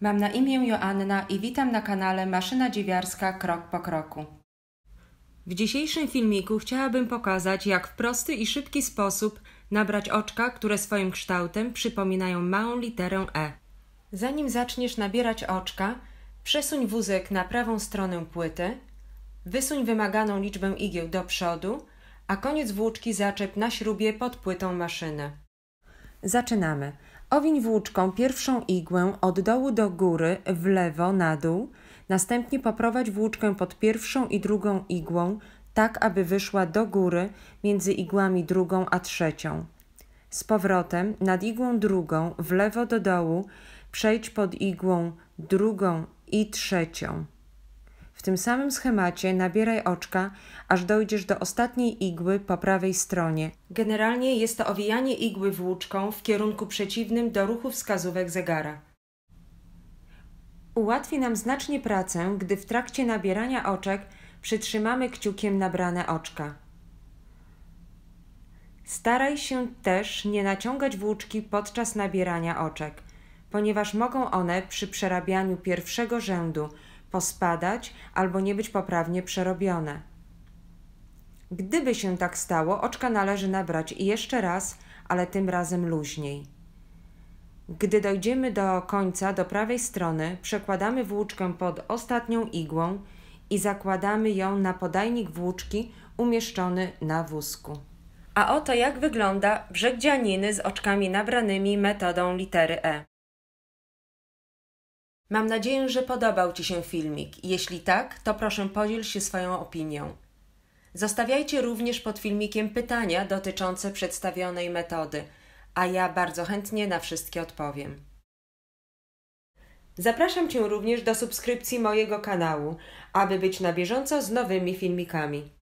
Mam na imię Joanna i witam na kanale Maszyna Dziewiarska Krok po kroku. W dzisiejszym filmiku chciałabym pokazać, jak w prosty i szybki sposób nabrać oczka, które swoim kształtem przypominają małą literę E. Zanim zaczniesz nabierać oczka, przesuń wózek na prawą stronę płyty, wysuń wymaganą liczbę igieł do przodu, a koniec włóczki zaczep na śrubie pod płytą maszyny. Zaczynamy. Owiń włóczką pierwszą igłę od dołu do góry, w lewo, na dół. Następnie poprowadź włóczkę pod pierwszą i drugą igłą, tak aby wyszła do góry między igłami drugą a trzecią. Z powrotem nad igłą drugą, w lewo do dołu, przejdź pod igłą drugą i trzecią. W tym samym schemacie nabieraj oczka, aż dojdziesz do ostatniej igły po prawej stronie. Generalnie jest to owijanie igły włóczką w kierunku przeciwnym do ruchu wskazówek zegara. Ułatwi nam znacznie pracę, gdy w trakcie nabierania oczek przytrzymamy kciukiem nabrane oczka. Staraj się też nie naciągać włóczki podczas nabierania oczek, ponieważ mogą one przy przerabianiu pierwszego rzędu pospadać albo nie być poprawnie przerobione. Gdyby się tak stało, oczka należy nabrać jeszcze raz, ale tym razem luźniej. Gdy dojdziemy do końca, do prawej strony, przekładamy włóczkę pod ostatnią igłą i zakładamy ją na podajnik włóczki umieszczony na wózku. A oto jak wygląda brzeg dzianiny z oczkami nabranymi metodą litery E. Mam nadzieję, że podobał Ci się filmik. Jeśli tak, to proszę podziel się swoją opinią. Zostawiajcie również pod filmikiem pytania dotyczące przedstawionej metody, a ja bardzo chętnie na wszystkie odpowiem. Zapraszam Cię również do subskrypcji mojego kanału, aby być na bieżąco z nowymi filmikami.